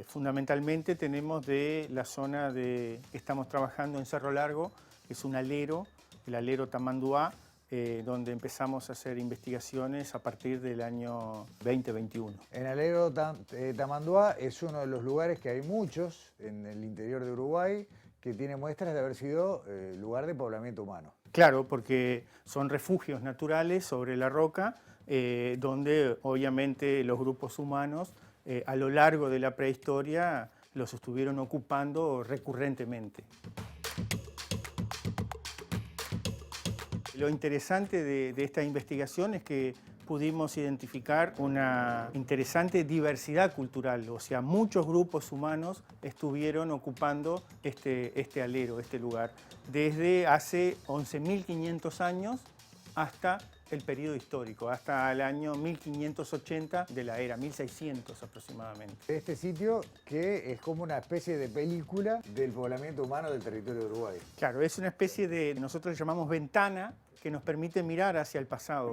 fundamentalmente tenemos de la zona que estamos trabajando en Cerro Largo, que es un alero, el alero Tamanduá, donde empezamos a hacer investigaciones a partir del año 2021. El alero Tamanduá es uno de los lugares que hay muchos en el interior de Uruguay que tiene muestras de haber sido lugar de poblamiento humano. Claro, porque son refugios naturales sobre la roca, donde obviamente los grupos humanos a lo largo de la prehistoria los estuvieron ocupando recurrentemente. Lo interesante de esta investigación es que pudimos identificar una interesante diversidad cultural, o sea, muchos grupos humanos estuvieron ocupando este alero, este lugar, desde hace 11.500 años hasta el periodo histórico, hasta el año 1580 de la era, 1600 aproximadamente. Este sitio que es como una especie de película del poblamiento humano del territorio de Uruguay. Claro, es una especie de, nosotros le llamamos ventana, que nos permite mirar hacia el pasado.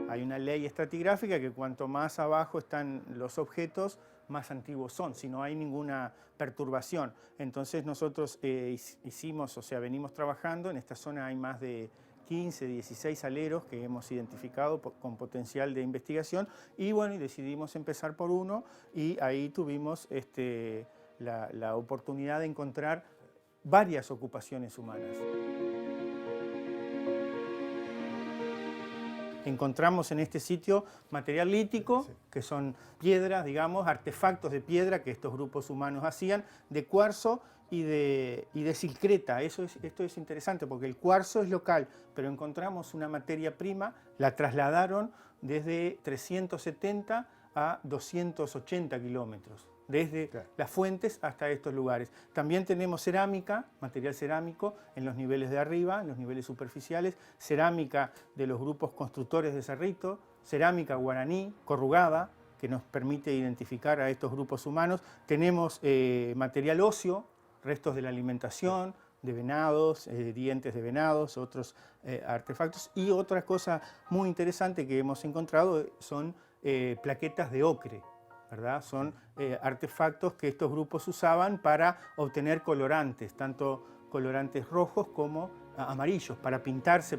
Hay una ley estratigráfica que cuanto más abajo están los objetos, más antiguos son, si no hay ninguna perturbación. Entonces nosotros venimos trabajando, en esta zona hay más de 15, 16 aleros que hemos identificado con potencial de investigación y bueno, y decidimos empezar por uno y ahí tuvimos la oportunidad de encontrar varias ocupaciones humanas. Encontramos en este sitio material lítico, que son piedras, digamos, artefactos de piedra que estos grupos humanos hacían, de cuarzo y de silcreta. Esto es interesante porque el cuarzo es local, pero encontramos una materia prima, la trasladaron desde 370 a 280 kilómetros, desde las fuentes hasta estos lugares. También tenemos cerámica, material cerámico en los niveles de arriba, en los niveles superficiales, cerámica de los grupos constructores de Cerrito, cerámica guaraní, corrugada, que nos permite identificar a estos grupos humanos. Tenemos material óseo, restos de la alimentación, de venados, dientes de venados, otros artefactos. Y otra cosa muy interesante que hemos encontrado son plaquetas de ocre, ¿verdad? Son artefactos que estos grupos usaban para obtener colorantes, tanto colorantes rojos como amarillos, para pintarse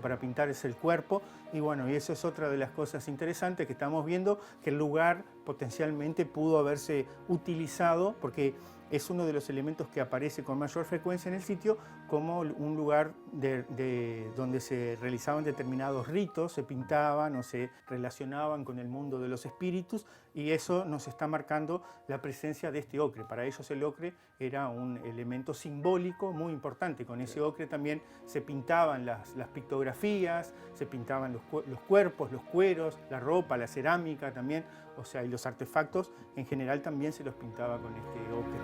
el cuerpo. Y bueno, y eso es otra de las cosas interesantes que estamos viendo, que el lugar potencialmente pudo haberse utilizado, porque es uno de los elementos que aparece con mayor frecuencia en el sitio como un lugar donde se realizaban determinados ritos, se pintaban o se relacionaban con el mundo de los espíritus, y eso nos está marcando la presencia de este ocre. Para ellos el ocre era un elemento simbólico muy importante. Con ese ocre también se pintaban las pictografías, se pintaban los cuerpos, los cueros, la ropa, la cerámica también, o sea, y los artefactos en general también se los pintaba con este ocre.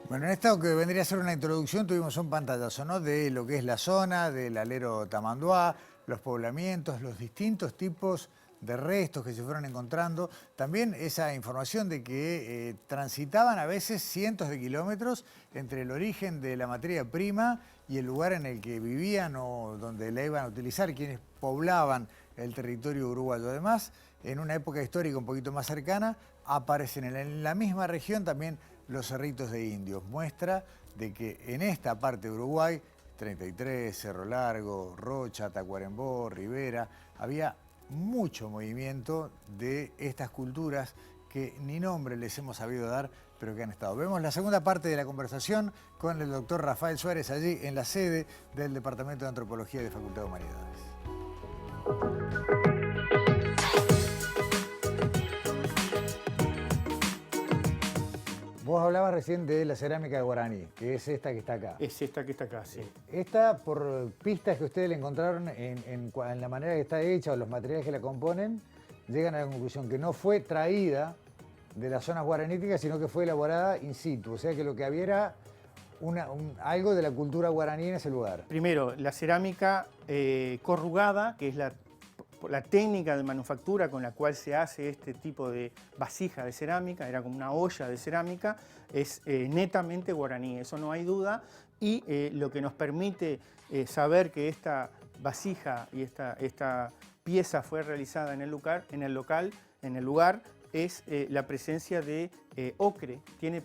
Bueno, en esto que vendría a ser una introducción tuvimos un pantallazo, ¿no?, de lo que es la zona, del alero Tamanduá, los poblamientos, los distintos tipos de restos que se fueron encontrando. También esa información de que transitaban a veces cientos de kilómetros entre el origen de la materia prima y el lugar en el que vivían o donde la iban a utilizar, quienes poblaban el territorio uruguayo. Además, en una época histórica un poquito más cercana, aparecen en la misma región también los cerritos de indios. Muestra de que en esta parte de Uruguay, 33, Cerro Largo, Rocha, Tacuarembó, Rivera, había mucho movimiento de estas culturas que ni nombre les hemos sabido dar, pero que han estado. Vemos la segunda parte de la conversación con el doctor Rafael Suárez allí en la sede del Departamento de Antropología de Facultad de Humanidades. Vos hablabas recién de la cerámica guaraní, que es esta que está acá. Es esta que está acá, sí. Esta, por pistas que ustedes le encontraron en la manera que está hecha o los materiales que la componen, llegan a la conclusión que no fue traída de las zonas guaraníticas, sino que fue elaborada in situ. O sea que lo que había era algo de la cultura guaraní en ese lugar. Primero, la cerámica corrugada, que es la técnica de manufactura con la cual se hace este tipo de vasija de cerámica, era como una olla de cerámica, es netamente guaraní, eso no hay duda, y lo que nos permite saber que esta vasija y esta pieza fue realizada en el lugar, es la presencia de ocre. Tiene,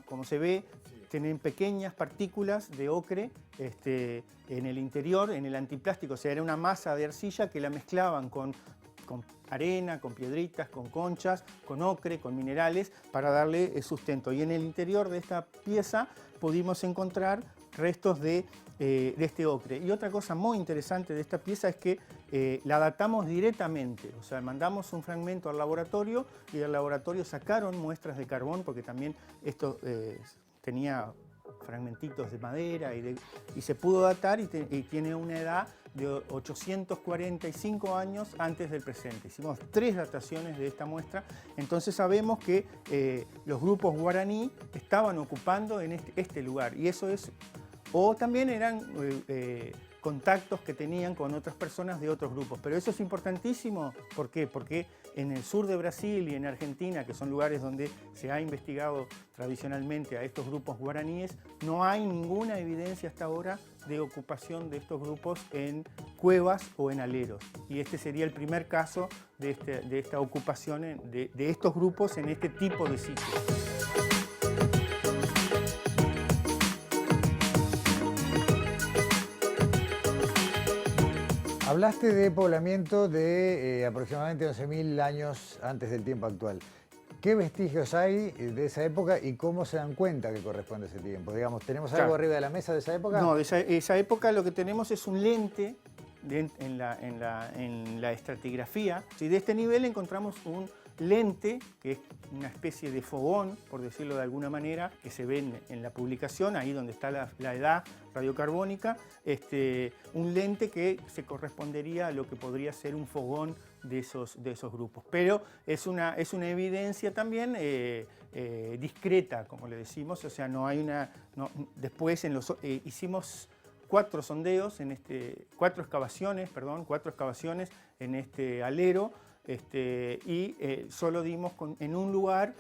como se ve, tienen pequeñas partículas de ocre en el interior, en el antiplástico. O sea, era una masa de arcilla que la mezclaban con arena, con piedritas, con conchas, con ocre, con minerales, para darle sustento. Y en el interior de esta pieza pudimos encontrar restos de este ocre. Y otra cosa muy interesante de esta pieza es que la datamos directamente. O sea, mandamos un fragmento al laboratorio y del laboratorio sacaron muestras de carbón, porque también esto tenía fragmentitos de madera y se pudo datar y tiene una edad de 845 años antes del presente. Hicimos 3 dataciones de esta muestra, entonces sabemos que los grupos guaraní estaban ocupando en este lugar, y eso es, o también eran contactos que tenían con otras personas de otros grupos. Pero eso es importantísimo. ¿Por qué? Porque en el sur de Brasil y en Argentina, que son lugares donde se ha investigado tradicionalmente a estos grupos guaraníes, no hay ninguna evidencia hasta ahora de ocupación de estos grupos en cuevas o en aleros. Y este sería el primer caso de esta ocupación de estos grupos en este tipo de sitios. Hablaste de poblamiento de aproximadamente 11.000 años antes del tiempo actual. ¿Qué vestigios hay de esa época y cómo se dan cuenta que corresponde a ese tiempo? Digamos, ¿tenemos algo arriba de la mesa de esa época? No, de esa época lo que tenemos es un lente en la estratigrafía. Y de este nivel encontramos un lente, que es una especie de fogón, por decirlo de alguna manera, que se ve en la publicación, ahí donde está la edad radiocarbónica, un lente que se correspondería a lo que podría ser un fogón de esos grupos. Pero es una evidencia también discreta, como le decimos, o sea, no hay una... después hicimos 4 sondeos, 4 excavaciones en este alero, y solo dimos en un lugar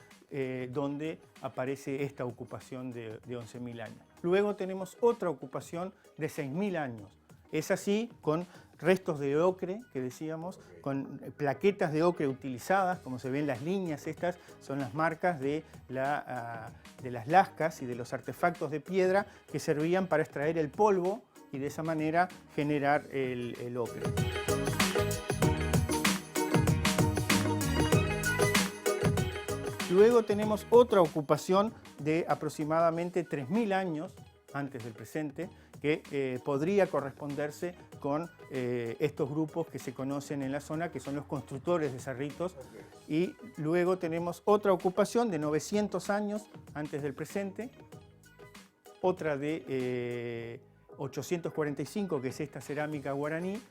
donde aparece esta ocupación de 11.000 años. Luego tenemos otra ocupación de 6.000 años. Es así, con restos de ocre, que decíamos, con plaquetas de ocre utilizadas, como se ven las líneas, estas son las marcas de las lascas y de los artefactos de piedra que servían para extraer el polvo y de esa manera generar el ocre. luego tenemos otra ocupación de aproximadamente 3.000 años antes del presente, que podría corresponderse con estos grupos que se conocen en la zona, que son los constructores de cerritos. Y luego tenemos otra ocupación de 900 años antes del presente, otra de 845, que es esta cerámica guaraní,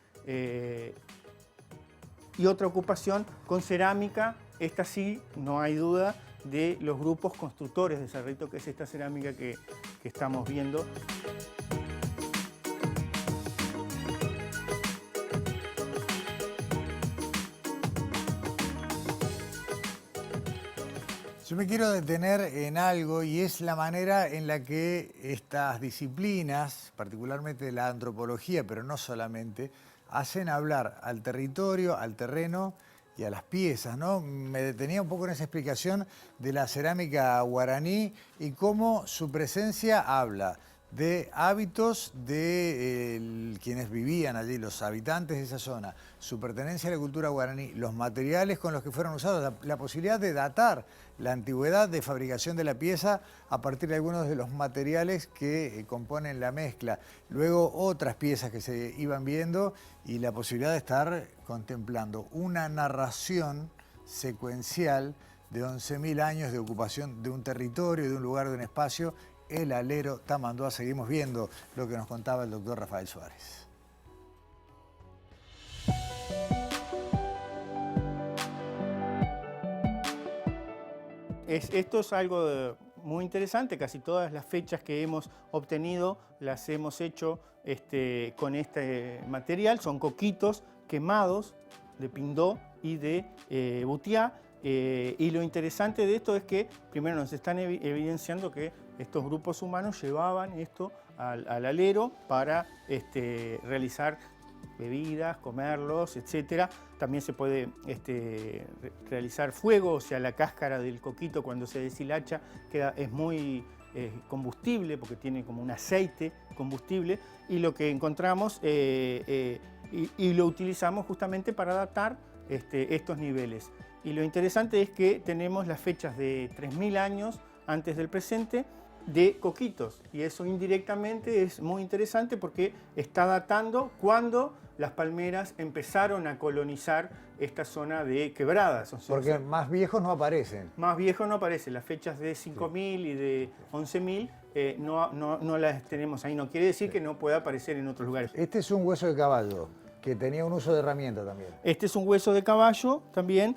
y otra ocupación con cerámica, esta sí, no hay duda, de los grupos constructores de cerrito, que es esta cerámica que estamos viendo. Yo me quiero detener en algo, y es la manera en la que estas disciplinas, particularmente la antropología, pero no solamente, hacen hablar al territorio, al terreno y a las piezas, ¿no? Me detenía un poco en esa explicación de la cerámica guaraní y cómo su presencia habla de hábitos de quienes vivían allí, los habitantes de esa zona, su pertenencia a la cultura guaraní, los materiales con los que fueron usados, la posibilidad de datar la antigüedad de fabricación de la pieza a partir de algunos de los materiales que componen la mezcla. Luego otras piezas que se iban viendo y la posibilidad de estar contemplando una narración secuencial de 11.000 años de ocupación de un territorio, de un lugar, de un espacio, el alero Tamanduá. Seguimos viendo lo que nos contaba el doctor Rafael Suárez. Esto es algo muy interesante. Casi todas las fechas que hemos obtenido las hemos hecho con este material. Son coquitos quemados de pindó y de butiá. Y lo interesante de esto es que primero nos están evidenciando que estos grupos humanos llevaban esto al alero para realizar bebidas, comerlos, etc. También se puede realizar fuego, o sea, la cáscara del coquito cuando se deshilacha es muy combustible, porque tiene como un aceite combustible, y lo que encontramos y lo utilizamos justamente para datar estos niveles. Y lo interesante es que tenemos las fechas de 3.000 años antes del presente de coquitos, y eso indirectamente es muy interesante porque está datando cuando las palmeras empezaron a colonizar esta zona de quebradas. O sea, porque más viejos no aparecen. Más viejos no aparecen. Las fechas de 5.000 y de 11.000 no las tenemos ahí. No quiere decir que no pueda aparecer en otros lugares. Este es un hueso de caballo que tenía un uso de herramienta también. Este es un hueso de caballo también.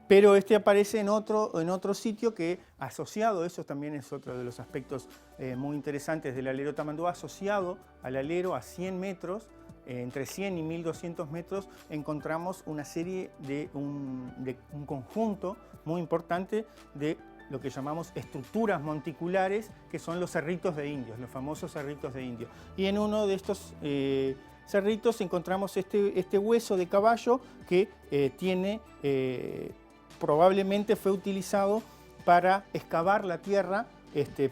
Pero aparece en otro sitio que, asociado, eso también es otro de los aspectos muy interesantes del alero Tamanduá, asociado al alero a 100 metros, entre 100 y 1.200 metros, encontramos una serie de un conjunto muy importante de lo que llamamos estructuras monticulares, que son los cerritos de indios, los famosos cerritos de indios. Y en uno de estos cerritos encontramos este hueso de caballo que probablemente fue utilizado para excavar la tierra,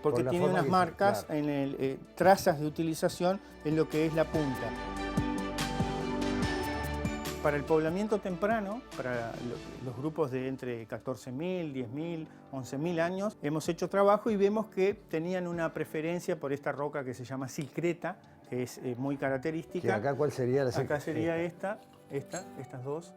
porque tiene unas marcas, claro, trazas de utilización en lo que es la punta. Para el poblamiento temprano, para los grupos de entre 14.000, 10.000, 11.000 años, hemos hecho trabajo y vemos que tenían una preferencia por esta roca que se llama silcreta, que es muy característica. ¿Y acá cuál sería la Acá sería estas dos,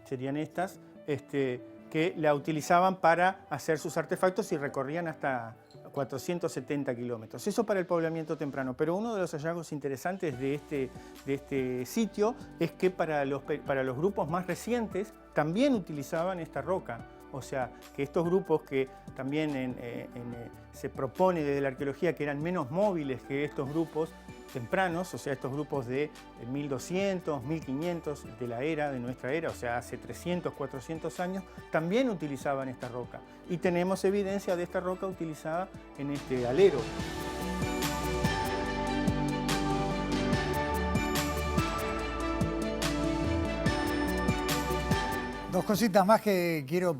serían estas, que la utilizaban para hacer sus artefactos y recorrían hasta 470 kilómetros. Eso para el poblamiento temprano. Pero uno de los hallazgos interesantes de este sitio es que para los grupos más recientes también utilizaban esta roca. O sea, que estos grupos que también se propone desde la arqueología que eran menos móviles que estos grupos tempranos, o sea, estos grupos de 1200, 1500 de nuestra era, o sea, hace 300, 400 años, también utilizaban esta roca. Y tenemos evidencia de esta roca utilizada en este alero. Dos cositas más que quiero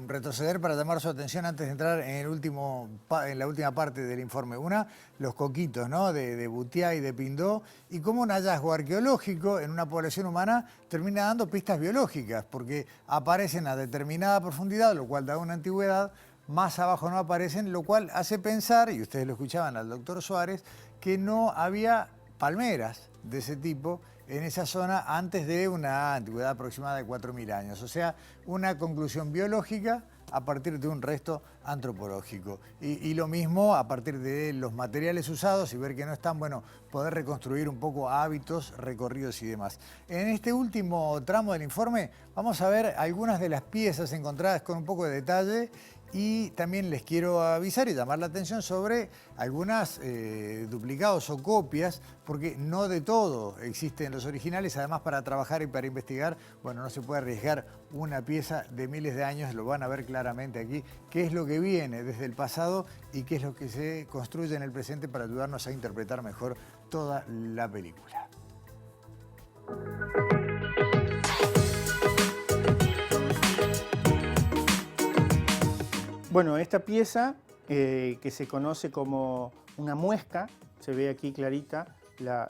retroceder para llamar su atención antes de entrar en, en la última parte del informe. Una, los coquitos, ¿no? de Butiá y de Pindó, y cómo un hallazgo arqueológico en una población humana termina dando pistas biológicas, porque aparecen a determinada profundidad, lo cual da una antigüedad, más abajo no aparecen, lo cual hace pensar, y ustedes lo escuchaban al doctor Suárez, que no había palmeras de ese tipo en esa zona antes de una antigüedad aproximada de 4.000 años. O sea, una conclusión biológica a partir de un resto antropológico. Y lo mismo a partir de los materiales usados y ver que no están, bueno, poder reconstruir un poco hábitos, recorridos y demás. En este último tramo del informe vamos a ver algunas de las piezas encontradas con un poco de detalle. Y también les quiero avisar y llamar la atención sobre algunas duplicados o copias, porque no de todo existen los originales. Además, para trabajar y para investigar, bueno, no se puede arriesgar una pieza de miles de años. Lo van a ver claramente aquí, qué es lo que viene desde el pasado y qué es lo que se construye en el presente para ayudarnos a interpretar mejor toda la película. Bueno, esta pieza que se conoce como una muesca, se ve aquí clarita la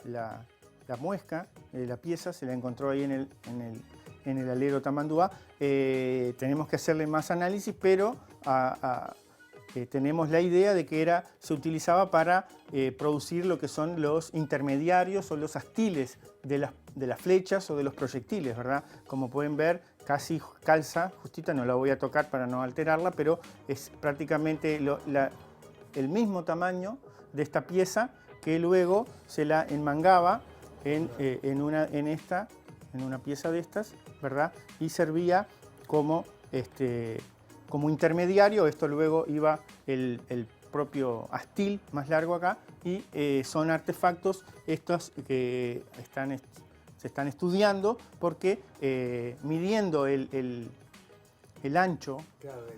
muesca de la pieza, se la encontró ahí en el alero Tamanduá. Tenemos que hacerle más análisis, pero tenemos la idea de que se utilizaba para producir lo que son los intermediarios o los astiles de las flechas o de los proyectiles, ¿verdad? Como pueden ver, casi calza, justita, no la voy a tocar para no alterarla, pero es prácticamente el mismo tamaño de esta pieza que luego se la enmangaba en una pieza de estas, ¿verdad? Y servía como intermediario. Esto luego iba el propio astil más largo acá, y son artefactos estos que se están estudiando porque midiendo el ancho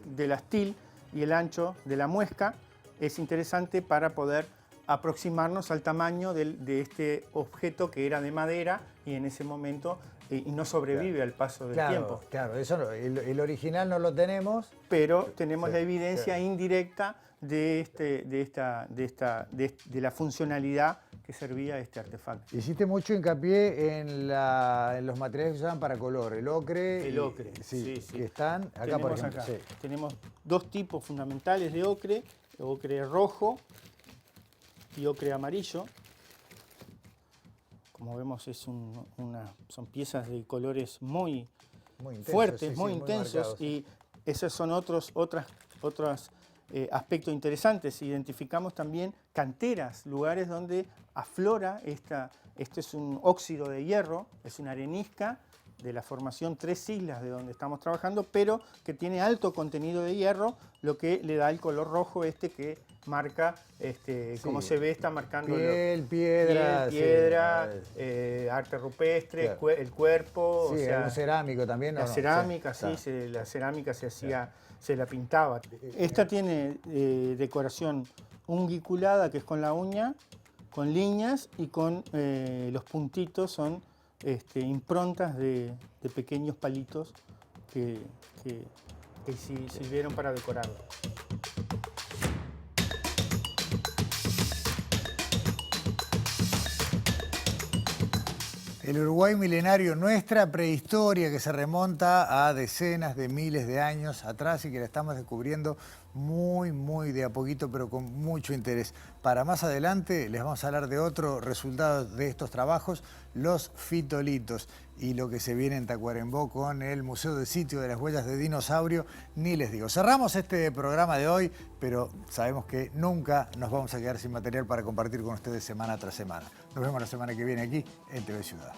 del astil y el ancho de la muesca es interesante para poder aproximarnos al tamaño de este objeto que era de madera y en ese momento y no sobrevive al paso del tiempo. Claro, eso el original no lo tenemos. Pero tenemos la evidencia indirecta de la funcionalidad que servía este artefacto. Hiciste mucho hincapié en los materiales que se usaban para color, el ocre. El ocre, sí. Que están acá, por ejemplo. Sí. Tenemos dos tipos fundamentales de ocre rojo y ocre amarillo. Como vemos, son piezas de colores muy intensos, fuertes, muy intensos, y esos son otros aspectos interesantes. Identificamos también canteras, lugares donde aflora este es un óxido de hierro, es una arenisca de la formación Tres Islas, de donde estamos trabajando, pero que tiene alto contenido de hierro, lo que le da el color rojo que marca, como se ve, está marcando piedra, arte rupestre, claro. El cuerpo, sí, o sea, cerámico también. La cerámica, la cerámica se la pintaba. Esta tiene decoración unguiculada, que es con la uña, con líneas, y con los puntitos son improntas de pequeños palitos que sirvieron para decorarlo. El Uruguay milenario, nuestra prehistoria que se remonta a decenas de miles de años atrás y que la estamos descubriendo muy de a poquito, pero con mucho interés. Para más adelante les vamos a hablar de otro resultado de estos trabajos, los fitolitos, y lo que se viene en Tacuarembó con el Museo del Sitio de las Huellas de Dinosaurio, ni les digo. Cerramos este programa de hoy, pero sabemos que nunca nos vamos a quedar sin material para compartir con ustedes semana tras semana. Nos vemos la semana que viene aquí en TV Ciudad.